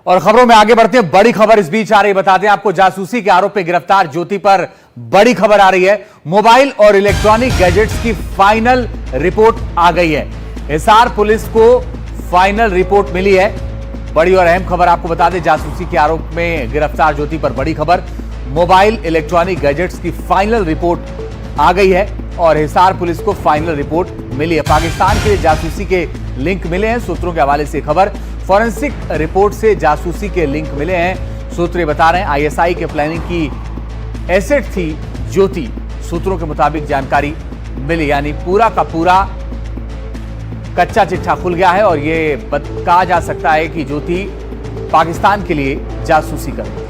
और खबरों में आगे बढ़ते हैं। बड़ी खबर इस बीच आ रही, बताते हैं आपको, जासूसी के आरोप में गिरफ्तार ज्योति पर बड़ी खबर आ रही है। मोबाइल और इलेक्ट्रॉनिक गैजेट्स की फाइनल रिपोर्ट आ गई है। हिसार पुलिस को फाइनल रिपोर्ट मिली है। बड़ी और अहम खबर आपको बता दें, जासूसी के आरोप में गिरफ्तार ज्योति पर बड़ी खबर। मोबाइल इलेक्ट्रॉनिक गैजेट्स की फाइनल रिपोर्ट आ गई है और हिसार पुलिस को फाइनल रिपोर्ट मिली है। पाकिस्तान के जासूसी के लिंक मिले हैं, सूत्रों के हवाले से खबर। फॉरेंसिक रिपोर्ट से जासूसी के लिंक मिले हैं, सूत्र बता रहे हैं। आईएसआई के प्लानिंग की एसेट थी ज्योति, सूत्रों के मुताबिक जानकारी मिली, यानी पूरा का पूरा कच्चा चिट्ठा खुल गया है और ये कहा जा सकता है कि ज्योति पाकिस्तान के लिए जासूसी कर रही है।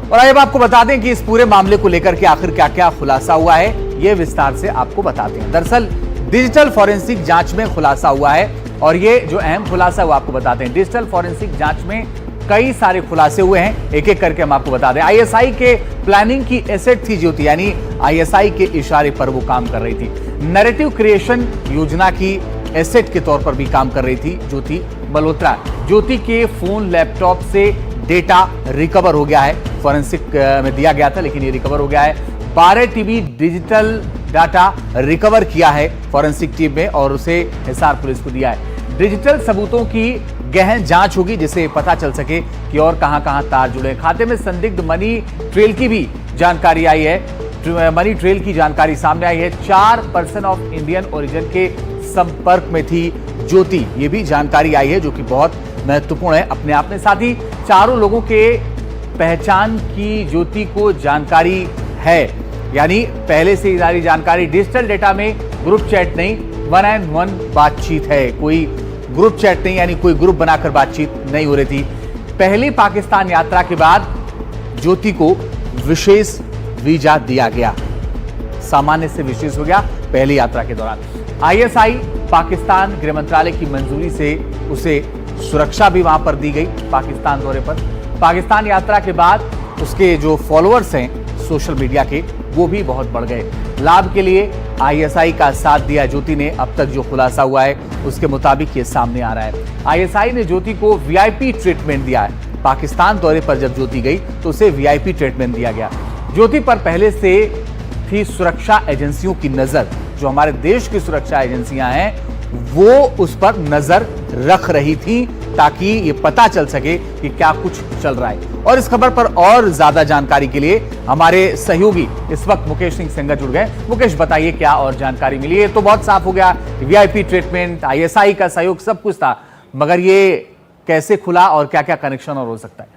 और अब आपको बता दें कि इस पूरे मामले को लेकर के आखिर क्या क्या खुलासा हुआ है, यह विस्तार से आपको बताते हैं। दरअसल डिजिटल फॉरेंसिक जांच में खुलासा हुआ है और ये जो अहम खुलासा हुआ आपको बताते हैं। डिजिटल फॉरेंसिक जांच में कई सारे खुलासे हुए हैं, एक एक करके हम आपको बता दें। आईएसआई के प्लानिंग की एसेट थी ज्योति, यानी आईएसआई के इशारे पर वो काम कर रही थी। नैरेटिव क्रिएशन योजना की एसेट के तौर पर भी काम कर रही थी ज्योति मल्होत्रा। ज्योति के फोन लैपटॉप से डेटा रिकवर हो गया है, फॉरेंसिक में दिया गया था लेकिन ये रिकवर हो गया है। 12 टीबी डिजिटल डाटा रिकवर किया है फॉरेंसिक टीम में और उसे हिसार पुलिस को दिया है। डिजिटल सबूतों की गहन जांच होगी जिससे पता चल सके कि और कहां-कहां तार जुड़े हैं। खाते में संदिग्ध मनी ट्रेल की भी जानकारी आई है। मनी ट्रेल की जानकारी सामने आई है। 4 पर्सन ऑफ इंडियन ओरिजिन के संपर्क में थी ज्योति, ये भी जानकारी आई है जो कि बहुत महत्वपूर्ण है अपने आप में। साथ ही चारों लोगों के पहचान की ज्योति को जानकारी है, यानी पहले से सारी जानकारी। डिजिटल डेटा में ग्रुप चैट नहीं, 1-on-1 बातचीत है, कोई ग्रुप चैट नहीं, यानी कोई ग्रुप बनाकर बातचीत नहीं हो रही थी। पहली पाकिस्तान यात्रा के बाद ज्योति को विशेष वीजा दिया गया, सामान्य से विशेष हो गया पहली यात्रा के दौरान। आईएसआई पाकिस्तान गृह मंत्रालय की मंजूरी से उसे सुरक्षा भी वहां पर दी गई पाकिस्तान दौरे पर। पाकिस्तान यात्रा के बाद उसके जो फॉलोअर्स हैं सोशल मीडिया के, वो भी बहुत बढ़ गए। लाभ के लिए आईएसआई का साथ दिया ज्योति ने। अब तक जो खुलासा हुआ है उसके मुताबिक ये सामने आ रहा है। आईएसआई ने ज्योति को वीआईपी ट्रीटमेंट दिया है। पाकिस्तान दौरे पर जब ज्योति गई तो उसे वीआईपी ट्रीटमेंट दिया गया। ज्योति पर पहले से थी सुरक्षा एजेंसियों की नजर, जो हमारे देश की सुरक्षा एजेंसियां हैं वो उस पर नजर रख रही थी ताकि ये पता चल सके कि क्या कुछ चल रहा है। और इस खबर पर और ज्यादा जानकारी के लिए हमारे सहयोगी इस वक्त मुकेश सिंह सेंगर जुड़ गए। मुकेश, बताइए क्या और जानकारी मिली है? तो बहुत साफ हो गया, वीआईपी ट्रीटमेंट, आईएसआई का सहयोग, सब कुछ था, मगर ये कैसे खुला और क्या क्या कनेक्शन और हो सकता है?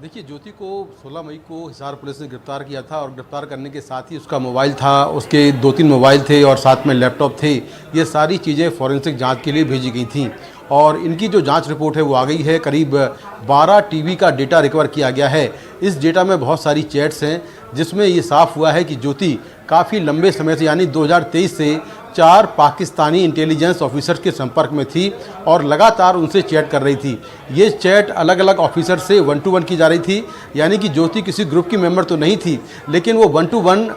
देखिए, ज्योति को 16 मई को हिसार पुलिस ने गिरफ्तार किया था और गिरफ्तार करने के साथ ही उसका मोबाइल था, उसके 2-3 मोबाइल थे और साथ में लैपटॉप थे। ये सारी चीज़ें फॉरेंसिक जांच के लिए भेजी गई थीं और इनकी जो जांच रिपोर्ट है वो आ गई है। करीब 12 टीबी का डेटा रिकवर किया गया है। इस डेटा में बहुत सारी चैट्स हैं जिसमें ये साफ हुआ है कि ज्योति काफ़ी लंबे समय से, यानी 2023 से 4 पाकिस्तानी इंटेलिजेंस ऑफिसर्स के संपर्क में थी और लगातार उनसे चैट कर रही थी। ये चैट अलग अलग ऑफिसर से 1-to-1 की जा रही थी, यानी कि ज्योति किसी ग्रुप की मेंबर तो नहीं थी, लेकिन वो 1-to-1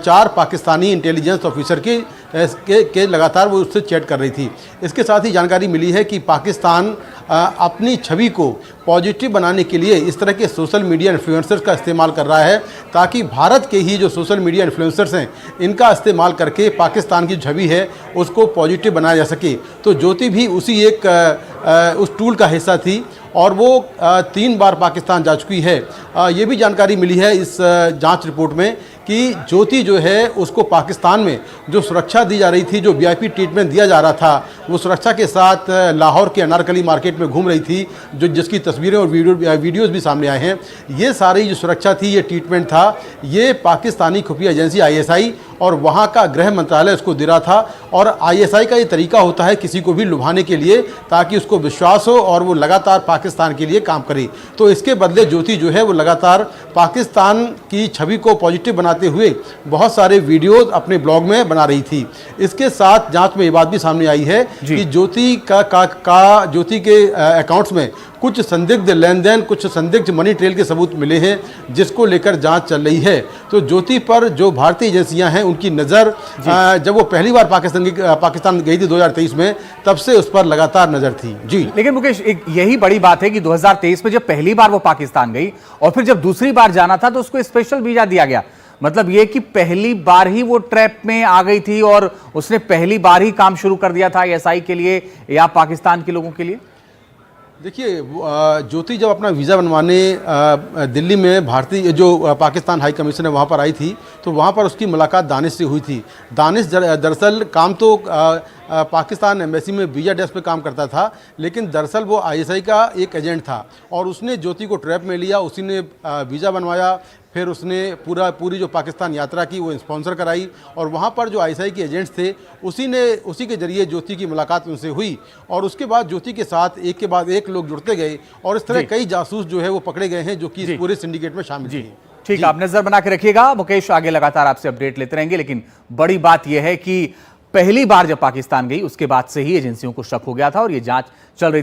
4 पाकिस्तानी इंटेलिजेंस ऑफिसर के लगातार वो उससे चैट कर रही थी। इसके साथ ही जानकारी मिली है कि पाकिस्तान अपनी छवि को पॉजिटिव बनाने के लिए इस तरह के सोशल मीडिया इन्फ्लुएंसर्स का इस्तेमाल कर रहा है ताकि भारत के ही जो सोशल मीडिया इन्फ्लुएंसर्स हैं इनका इस्तेमाल करके पाकिस्तान की छवि है उसको पॉजिटिव बनाया जा सके। तो ज्योति भी उसी उस टूल का हिस्सा थी और वो 3 बार पाकिस्तान जा चुकी है। ये भी जानकारी मिली है इस जांच रिपोर्ट में कि ज्योति जो है उसको पाकिस्तान में जो सुरक्षा दी जा रही थी, जो वीआईपी ट्रीटमेंट दिया जा रहा था, वो सुरक्षा के साथ लाहौर के अनारकली मार्केट में घूम रही थी, जिसकी तस्वीरें और वीडियोज़ भी सामने आए हैं। ये सारी जो सुरक्षा थी, ये ट्रीटमेंट था, ये पाकिस्तानी खुफिया एजेंसी आईएसआई और वहाँ का गृह मंत्रालय उसको दे रहा था। और आईएसआई का ये तरीका होता है किसी को भी लुभाने के लिए ताकि उसको विश्वास हो और वो लगातार पाकिस्तान के लिए काम करे। तो इसके बदले ज्योति जो है वो लगातार पाकिस्तान की छवि को पॉजिटिव बनाते हुए बहुत सारे वीडियोस अपने ब्लॉग में बना रही थी। इसके साथ जांच में ये बात भी सामने आई है कि ज्योति ज्योति के अकाउंट्स में कुछ संदिग्ध लेन देन, कुछ संदिग्ध मनी ट्रेल के सबूत मिले हैं जिसको लेकर जांच चल रही है। तो ज्योति पर जो भारतीय एजेंसियां हैं उनकी नज़र जब वो पहली बार पाकिस्तान गई थी 2023 में, तब से उस पर लगातार नज़र थी। जी, लेकिन मुकेश, एक यही बड़ी बात है कि 2023 में जब पहली बार वो पाकिस्तान गई और फिर जब दूसरी बार जाना था तो उसको स्पेशल वीजा दिया गया। मतलब ये कि पहली बार ही वो ट्रैप में आ गई थी और उसने पहली बार ही काम शुरू कर दिया था आईएसआई के लिए या पाकिस्तान के लोगों के लिए। देखिए, ज्योति जब अपना वीज़ा बनवाने दिल्ली में भारतीय जो पाकिस्तान हाई कमीशन है वहाँ पर आई थी, तो वहाँ पर उसकी मुलाकात दानिश से हुई थी। दानिश दरअसल काम तो पाकिस्तान एम्बेसी में वीज़ा डेस्क पे काम करता था, लेकिन दरअसल वो आईएसआई का एक एजेंट था और उसने ज्योति को ट्रैप में लिया, उसी ने वीज़ा बनवाया, फिर उसने पूरी जो पाकिस्तान यात्रा की वो स्पॉन्सर कराई और वहाँ पर जो आईएसआई के एजेंट्स थे उसी के जरिए ज्योति की मुलाकात उनसे हुई और उसके बाद ज्योति के साथ एक के बाद एक लोग जुड़ते गए और इस तरह कई जासूस जो है वो पकड़े गए हैं जो कि इस पूरे सिंडिकेट में शामिल थे। ठीक, आप नजर बना के रखिएगा मुकेश, आगे लगातार आपसे अपडेट लेते रहेंगे। लेकिन बड़ी बात यह है कि पहली बार जब पाकिस्तान गई उसके बाद से ही एजेंसियों को शक हो गया था और ये जांच चल रही